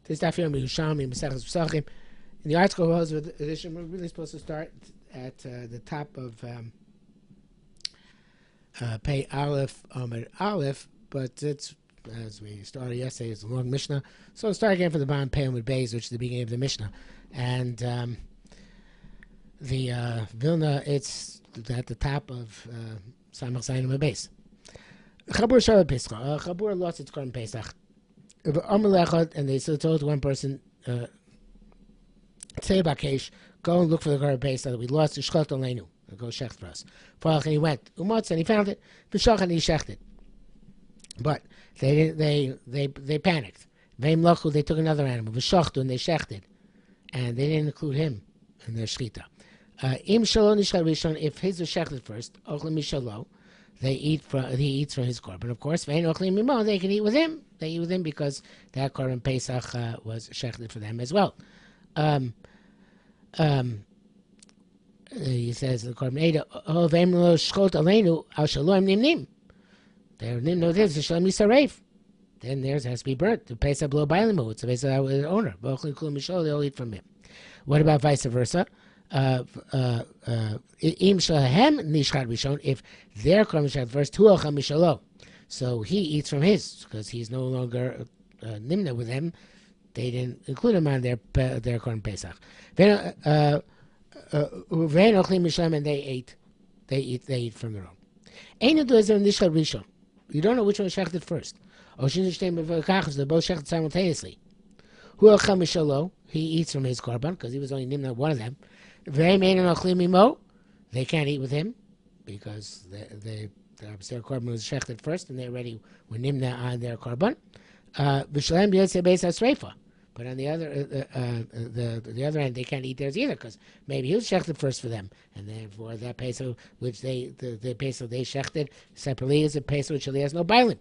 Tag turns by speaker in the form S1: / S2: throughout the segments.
S1: This daf Yerushalmi Pesachim. In the article was we're really supposed to start at the top of Pei Aleph Amud Aleph, but it's, as we started yesterday, it's a long Mishnah. So we'll start again for the bottom Pei Amud Beis, which is the beginning of the Mishnah. And the Vilna, it's at the top of Samach Zayin Amud Beis. Chabur Shabbat Pesach. Chabur lost its Korban Pesach. And they still told one person, say Bakesh, go and look for the Korban Pesach that we lost. Shchot Aleinu, go shecht for us. And he went, Umotz, and he found it. V'shach, and he shechted. But they panicked. Veim Lachu, they took another animal. V'shachtu, and they shechted, and they didn't include him in their shchita. Im Shalom Nishchad Rishon, if his was shechted first, Ochlim Mishalo, he eats from his korban, of course. They can eat with him. They eat with him because that korban Pesach was shechted for them as well. He says the korban Eda, "Oh, v'em lo shchot aleinu al shalom nimnim." Their nimno this Yerushalmi Pesachim. Then theirs has to be burnt. The Pesach blow ba'ilimu. It's a Pesach owner. They'll eat from him. What about vice versa? If their korban shechted first, so he eats from his because he's no longer nimna with them. They didn't include him on their korban pesach. And they eat from their own. You don't know which one shechted first. They're both shechted simultaneously. He eats from his korban because he was only nimna one of them. They can't eat with him because their korban was shechted first, and they already were nimna on their korban. But on the other end, they can't eat theirs either because maybe he was shechted first for them, and therefore that peso which the peso they shechted separately is a peso which has no bailim,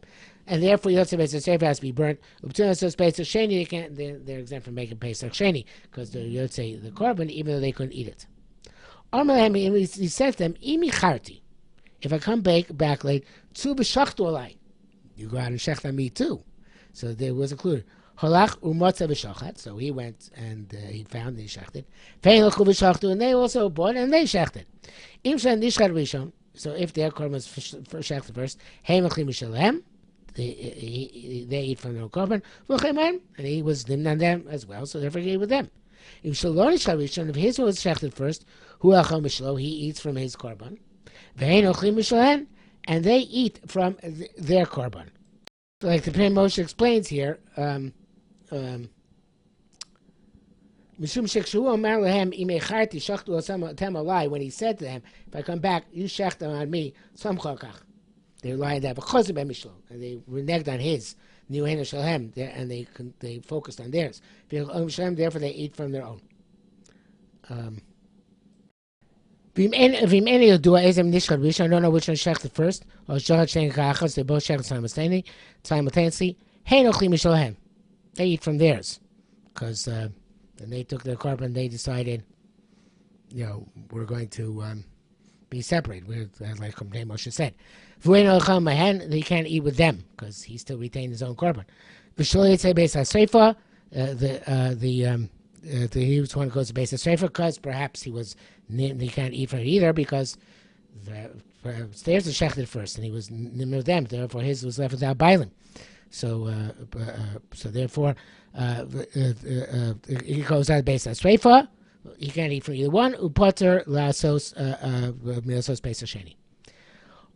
S1: and therefore Yotze Pesach Sheni has to be burnt. Pesach Sheni they're exempt from making Pesach Sheni because they're Yotze the korban even though they couldn't eat it. He said to them, "Imi charti, if I come back late, tzu b'shachtu alai, you go out and shecht on me too." So there was included. Halach umotza v'shachat. So he went and he found they shechted. Vein l'chu v'shachtu, and they also bought and they shechted. Im shen nishchad rishon. So if their korban was shechted first, heim l'chim mishalem. They eat from their korban. V'cheiman, and he was nimna on them as well. So therefore he ate with them. Im shalom nishchad rishon. If his was shechted first, hu achal mishlo, he eats from his korban. Vein l'chim mishalem, and they eat from their korban. Like the Pnei Moshe explains here. Mishum shekshu amar lehem imecharti shachtu osam alai, when he said to them, if I come back, you shecht on me, samchakach. They lied that because of Mishlo, and they reneged on his new shalhem, and they focused on theirs. Therefore, they eat from their own. I don't know which one shechted first, or they both shechted simultaneously. They eat from theirs, because then they took their korban. They decided, we're going to be separate. Like Moshe said, they can't eat with them because he still retained his own korban. He was one who goes to base of Sreifa because perhaps he can't eat from it either because theirs was shechted first and he was nimmer with them. Therefore, his was left without bailim. So therefore, he goes out base of Sreifa. He can't eat from either one. Upater lasos milasos Pesach Sheni.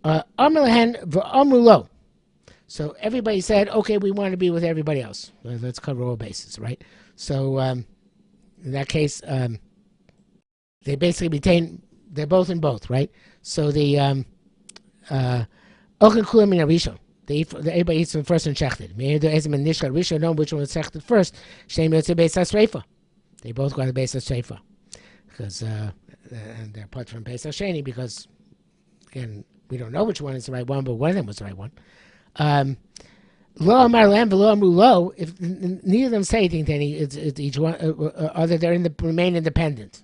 S1: Amrlahen v'amrulo. So everybody said, okay, we want to be with everybody else. Let's cover all bases, right? So in that case, they basically retain. They're both in both, right? So the Ochin Kulam Min Arishon. Everybody eats from first and shechted. Know which one was shechted first. Shem Yotze Pesach Shreifa. They both go to the Pesach Shreifa because and they're apart from Pesach Sheni because again we don't know which one is the right one, but one of them was the right one. Lo amar lehem v'lo amru lo. If neither of them say anything to each one, other they remain independent.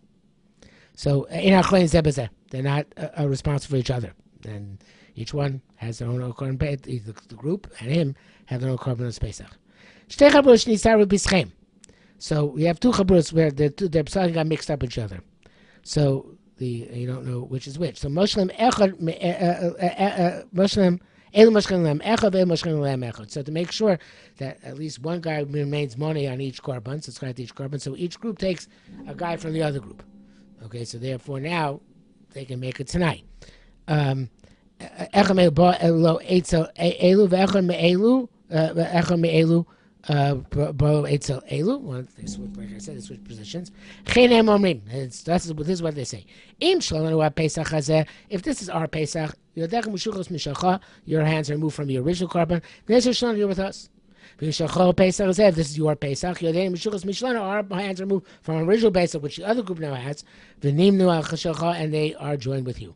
S1: So in achlein zebazeh, they're not responsible for each other, and each one has their own korban. The group and him have their own korban Pesach. So we have two chaburos where their Pesachim got mixed up with each other. So you don't know which is which. So Moshem Echad Moshem Elu Moshem Lam Echad Elu Moshem Lam Echad. So to make sure that at least one guy remains money on each korban, so it's got each korban. So each group takes a guy from the other group. Okay, so therefore now they can make it tonight. Echad Elu Elu Echad Me'elu Echad Me'elu. Like I said, they switch positions. This is what they say. If this is our Pesach, your hands are removed from your original korban. You're with us. If this is your Pesach, our hands are removed from our original Pesach, which the other group now has, and they are joined with you.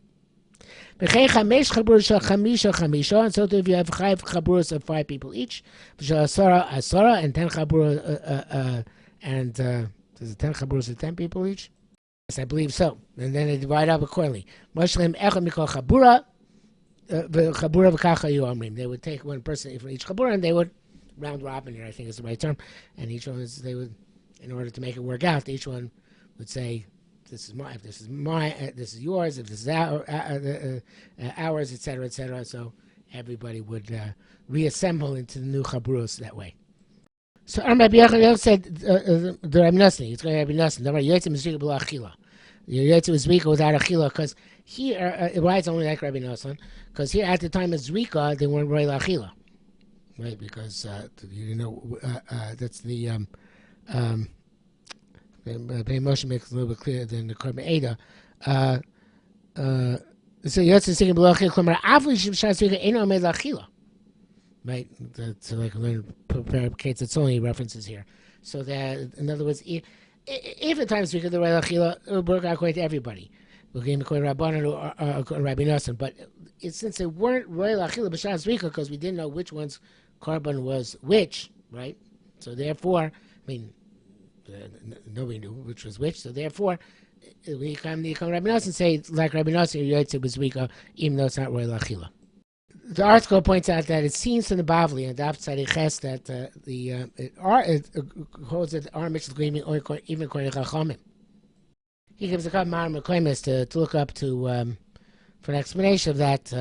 S1: And so if you have 5 chaburos of 5 people each, asara, and 10 chaburos, there's 10 chaburos of 10 people each? Yes, I believe so. And then they divide up accordingly. They would take one person from each chabura, and they would round robin here, I think is the right term. And each one they would, in order to make it work out, each one would say, this is my, if this is my, this is yours, if this is ours, etc., etc. So everybody would reassemble into the new chaburos that way. So Rabbi Yochanan said, the Rabbi Nosson, it's going to be Nosson. The Yotzim is below achila. Your Yotzim is Zrika without achila, because here, why it's only like Rabbi Nosson? Because here at the time of Zrika, they weren't royal achila, right? Because that's the Moshe makes it a little bit clearer than the Korban Eda. So Yotzim thinking below achila, Klomer Avli Shimshas Zrika Eino Omed Lachila. Right, that's like prepare Kate's its only references here. So that, in other words, if at times we could the royal achila, it would work out quite to everybody. We're going to call Rabbanan or Rabbi Nosson, but since they weren't royal achila b'shas rika, because we didn't know which one's korban was which, right? So therefore, I mean, nobody knew which was which. So therefore, we come Rabbi Nosson and say like Rabbi Nosson, your Yotzim was rika, even though it's not royal achila. The article points out that it seems from the Bavli and Daf Tzadi Ches that it holds that our mixed agreement even according to Chachamim. He gives a couple of Mekaymis to look up to for an explanation of that,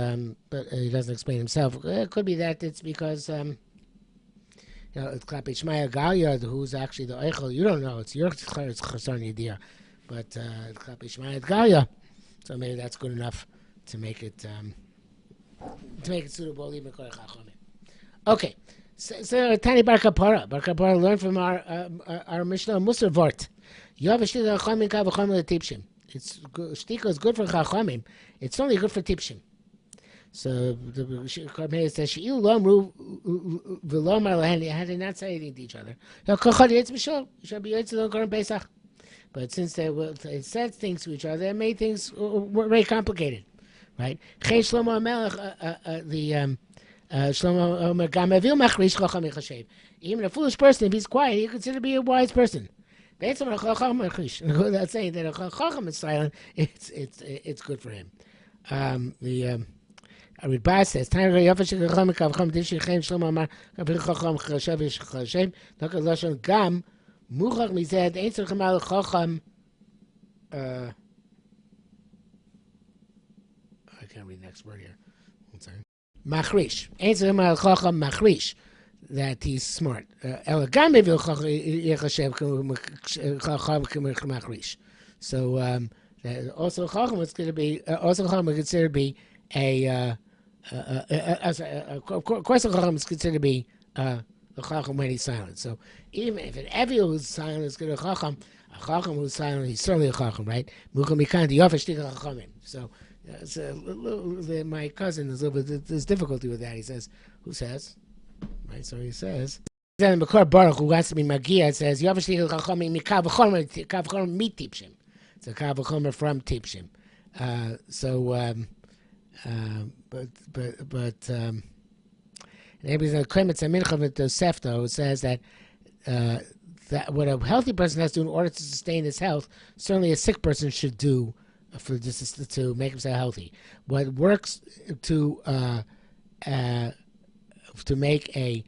S1: but he doesn't explain himself. It could be that it's because it's Klapi Shmaya Galia, who's actually the Eichel. You don't know; it's your Chasson Yediyah, but Klapi Shmaya Galia. So maybe that's good enough to make it. To make it suitable, even Korech Chachamim. Okay, so Tani Bar Kapara learned from our Mishnah Musar Vort. You have a shtika Chachamim kav Chachamim letipshim. It's shtika is good for Chachamim. It's only good for tipshim. So the Korban says she'ilu lo amru v'lo amar lahen. Had they not say anything to each other, you should be yotze lo Korban Pesach. But since they said things to each other, they made things very complicated. Right? Shlomo Melech, Shlomo Gamavil Machrish Chacham Yechashev. Even a foolish person, if he's quiet, he considered to be a wise person. That's saying that a Chacham is silent. It's good for him. The Ridba says, "Time to Yafash Chacham Kavcham Dishi Chem Shlomo Amar Kavil Chacham Chashev Yechashev." Dr. Lashon Gam Muchach Mized Ein Tzarich Mal Chacham. I can't read the next word here. I'm sorry. Machrish. Answer him al chacham machrish. That he's smart. Elegam evil chacham machrish. So also chacham is going to be considered to be of course chacham is considered to be a chacham when he's silent. So even if an evil who's silent is good a chacham who's silent, he's certainly a chacham, right? Mucham mikan the office shtika chachamim. So. My cousin is a little bit. There's difficulty with that. He says, "Who says?" Right. So he says. Then Makor Baruch, who wants to be Magia, says, "You obviously chachamim mikav v'chomer mit tipshim." It's a kav v'chomer from tipshim. Maybe the Kremitz Mincha with the Sefta, who says that what a healthy person has to do in order to sustain his health, certainly a sick person should do. To make himself healthy, what works to make a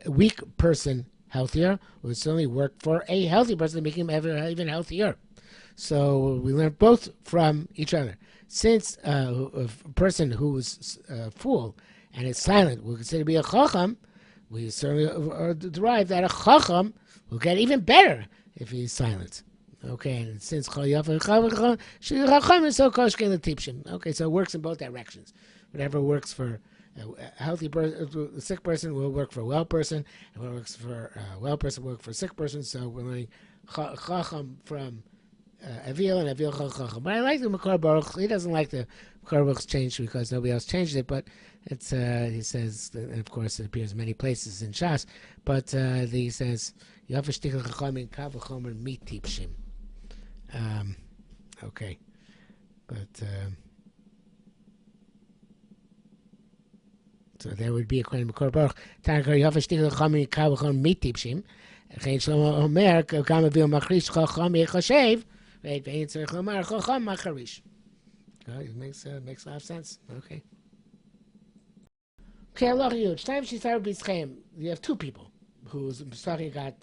S1: weak person healthier. It would certainly work for a healthy person to make him even healthier. So we learn both from each other. Since a person who is a fool and is silent will consider to be a chacham, we certainly derive that a chacham will get even better if he's silent. Okay, and since chacham is so koshke l'tipshim. Okay, so it works in both directions. Whatever works for a healthy person, a sick person will work for a well person, and what works for a well person will work for a sick person. So we're learning chacham from Avil and Avil chacham. But I like the Makar Baruch. He doesn't like the Makar Baruch's change because nobody else changed it. But it's he says, and of course it appears many places in Shas. But he says Yafash Tikal Chacham in Kav Chomer Mit Tipshim. Okay, but. So there would be according to Makor Baruch. Tanakar Yafash Tikal Chacham in Kav Chomer Mit Tipshim. Chen Shlomo Omer Kam Avil Machrish Chacham Yechashev. Right, it makes a lot of sense. Okay. Okay, Allah huge. Time she started B'Schem. You have two people whose Pesachim got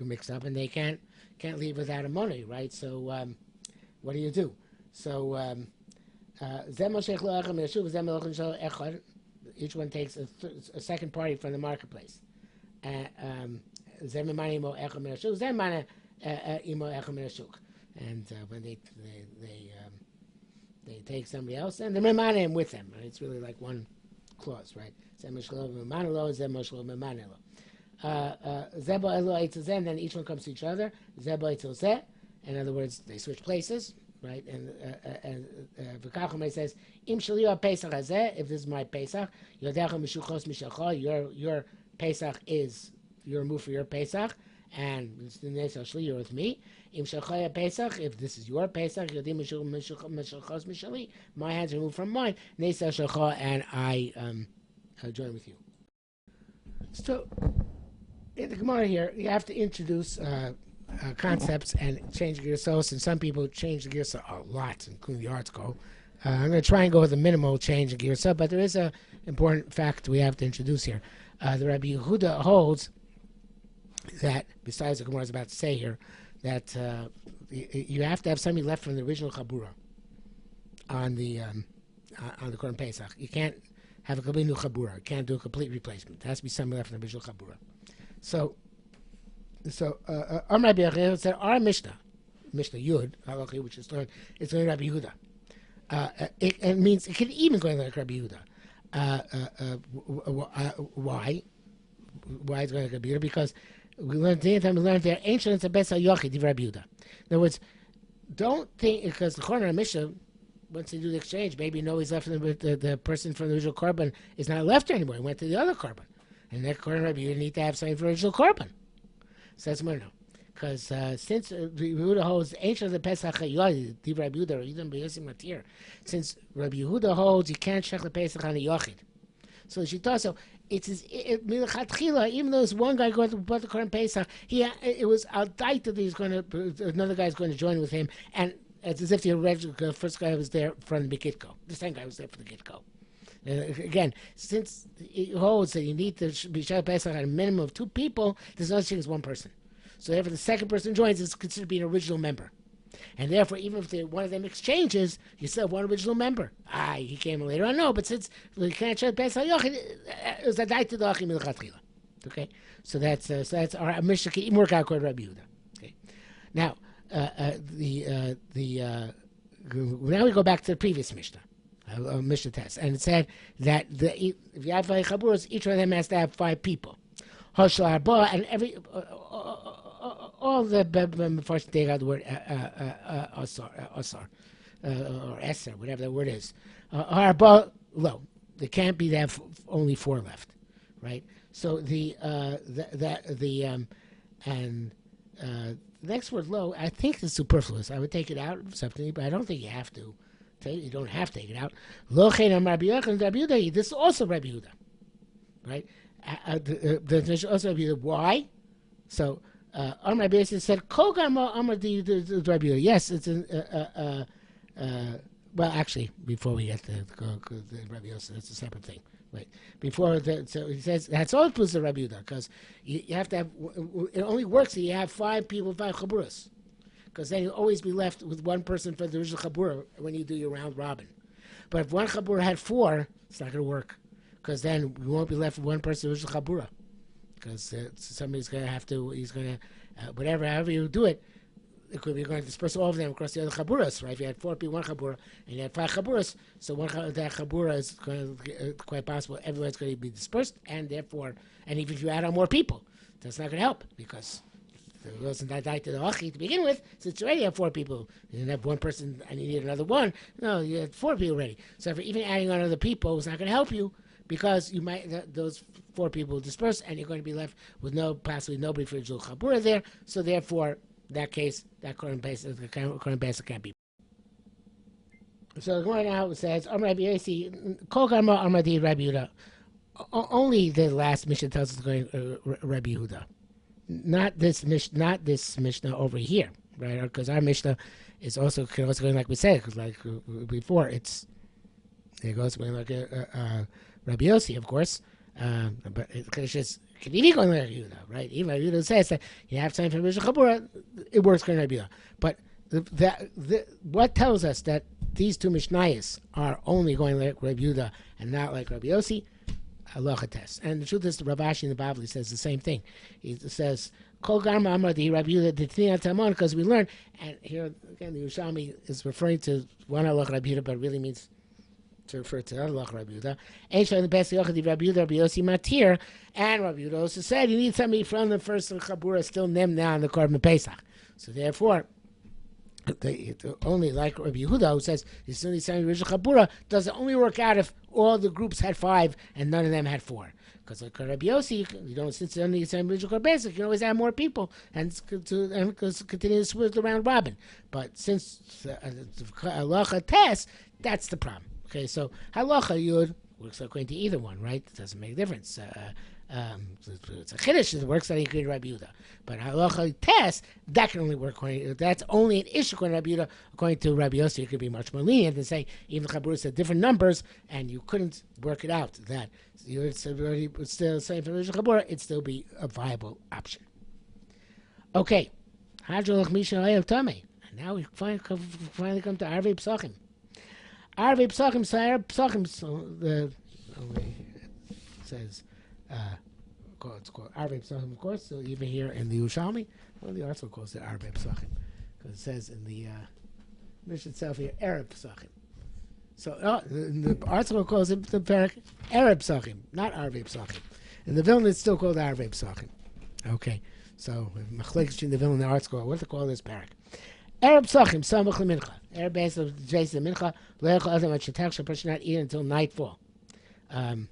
S1: mixed up, and they can't leave without a money, right? So what do you do? So each one takes a second party from the marketplace. And when they take somebody else, and they remind him with them. Right? It's really like one clause, right? And then each one comes to each other. In other words, they switch places, right? And V'kachomei says, Im shali Pesach hazeh, if this is my Pesach, your Pesach is your move for your Pesach, and you're with me. Im Shachaya Pesach, if this is your Pesach, my hands are moved from mine. And I join with you. So, in the Gemara here, you have to introduce concepts and change the Gersos, and some people change the Gersa a lot, including the article. I'm going to try and go with a minimal change in Gersa, but there is an important fact we have to introduce here. The Rabbi Yehuda holds that, besides what Gemara is about to say here, that you have to have something left from the original Chabura on the Korban Pesach. You can't have a complete new Chabura. You can't do a complete replacement. There has to be something left from the original Chabura. So Rabbi Yehuda said our Mishnah Yud, which is learned, it's learned Rabbi Yehuda. It means it can even go like Rabbi Yehuda. Why? Why is it going like Rabbi Yehuda? Because we learned there ancient and best yochid Rabbi Yehuda. In other words, don't think because the corner of Mishnah, once they do the exchange, maybe you know he's left with the person from the original korban is not left anymore. He went to the other korban, and that corner of Rabbi Yehuda need to have something for the original korban. So that's what I know. Because since Rabbi Yehuda holds ancient of the Pesach yochid Rabbi Yehuda or even B'Yosim Matir, since Rabbi Yehuda holds you can't check the Pesach on the yochid. So she thought so. Even though there's one guy going to put the Korban Pesach, it was outdated that he's going to another guy's going to join with him, and it's as if the first guy was there from the get-go. The second guy was there for the get-go. Again, since it holds that you need to be Shal Pesach at a minimum of two people, there's no such thing as one person. So therefore, the second person joins is considered to be an original member. And therefore, even if one of them exchanges, you still have one original member. He came later on. No, but since we can't share Pesach Yochid, it was a dai to the Achim Milchatchila. Okay, so that's our Mishnah can even work out according to Rabbi Yehuda. Okay, now now we go back to the previous Mishnah, Mishnah test, and it said that if you have 5 chaburos, each one of them has to have 5 people. Hoshel Arba, and all the first take out the word asar or eser, whatever the word is. Arba low. There can't be that only 4 left, right? So the next word low, I think is superfluous. I would take it out of something, but I don't think you have to. You don't have to take it out. Lo chein Rabbi Yehuda. This is also Rabbi Yehuda, right? There's also Rabbi Yehuda. Why? So. Amar basically said, Amar the Rabbi Yehuda. Yes, it's well, actually, before we get to the Rabbi Yehuda, it's a separate thing. Wait, before so he says that's all plus the Rabbi Yehuda because you have to have. It only works if you have 5 people, 5 chaburas, because then you'll always be left with 1 person for the original chabura when you do your round robin. But if one chabura had 4, it's not going to work, because then you won't be left with 1 person for the original chabura, because somebody's going to have to. He's going to however you do it. It could be going to disperse all of them across the other chaburas, right? If you had 4 people, 1 chabura, and you had 5 chaburas, so that chabura is going to, quite possible everyone's going to be dispersed, and therefore, and even if you add on more people, that's not going to help, because it wasn't that died to the achi to begin with, since you already have 4 people. You didn't have 1 person and you need another 1. No, you had 4 people already. So if even adding on other people is not going to help you, because you might those 4 people will disperse, and you're going to be left with possibly nobody for the chabura there. So therefore, in that case, that current basis can't be. So the Gemara now says, Rabbi Yossi, Kol Garma Amadi Rabbi Yehuda. Only the last Mishnah tells us going Rabbi Yehuda, not this Mishnah over here, right? Because our Mishnah is also going like we said, because like before, it goes going like Rabbi Yossi, of course, but it's just. Can even go like Yehuda, right? Even Rabbi Yehuda says that you have time for Rishon Chabura, it works for Rabbi Yehuda. But what tells us that these 2 Mishnayos are only going like Rabbi Yehuda and not like Rabbi Yossi? Halacha test. And the truth is, the Rav Ashi in the Bavli says the same thing. He says, Kol Garma Amar Di Rabbi Yehuda D'Tniya Tamon, because we learn, and here again, the Yerushalmi is referring to one halacha Rabbi Yehuda, but it really means to refer to another halacha Rabbi Yehuda. Ein Shal Nebes Yochad Rabbi Yehuda Rabbi Yossi Matir, and Rabbi Yehuda also said you need somebody from the first chabura still named now in the Korban Pesach. So therefore, only like Rabbi Yehuda, who says you still need somebody original chabura, does it only work out if all the groups had 5 and none of them had 4? Because like Rabbi Yossi, since you only need somebody original Korban Pesach, you can always add more people and continue to switch the round robin. But since halacha test, that's the problem. Okay, so halacha yud works according to either one, right? It doesn't make a difference. It's a chiddush that works according to Rabbi Yehuda, but halacha test that can only work according. That's only an issue according to Rabbi Yehuda. According to Rabbi Yossi, you could be much more lenient and say even the chaburus had different numbers, and you couldn't work it out. That you're still saying for chabura, it'd still be a viable option. Okay, and now we finally come to Arvei Pesachim. Arvei Pesachim, so it says, it's called Arvei Pesachim, of course, so even here in the Yerushalmi, one of the articles calls it Arvei Pesachim, because it says in the Mishnah itself here, Erev Pesachim. So the article calls it the Perek Erev Pesachim, not Arvei Pesachim. In the Vilna, it's still called Arvei Pesachim. Okay, so Machlekes between the Vilna and the article, what do they call this Perek? Erev Pesachim, Samach LeMincha. Erev Beis of Jason Mincha, Le'echol Adam at Shetach, a person not eat until nightfall. The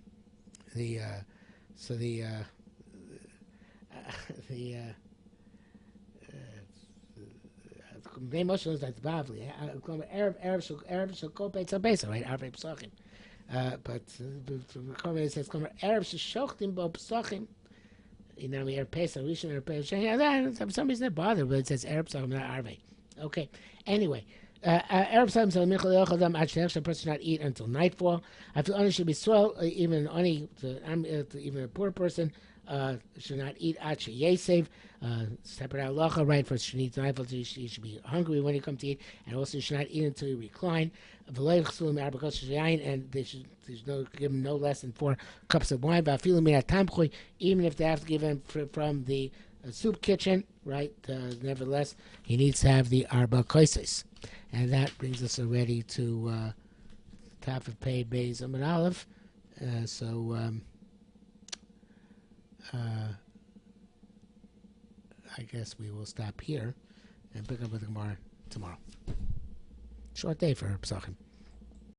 S1: main motion is like the Bavli. Erev shall go Beit Zabesa, right? Arvei Pesachim. But it says Erev sheshochtim bo Pesachim. You know, we Erev Pesach, Rishon Erev Pesach. For some reason they're bothered, but it says Erev Pesachim, not Arvei. Okay. Anyway, Erev Pesachim so Mincha le'ochel adam ad shenech a person should not eat until nightfall. I feel only should be swell, even a poor person should not eat ad sheyesev. Separate halacha, right? First, should eat nightfall. He should be hungry when he comes to eat, and also you should not eat until you recline. And they should give him no less than 4 cups of wine. Even if they have to give him from the soup kitchen, right? Nevertheless, he needs to have the arba koises. And that brings us already to top of Pei Beis Amud Aleph. I guess we will stop here and pick up with the Gemara tomorrow. Short day for Pesachim.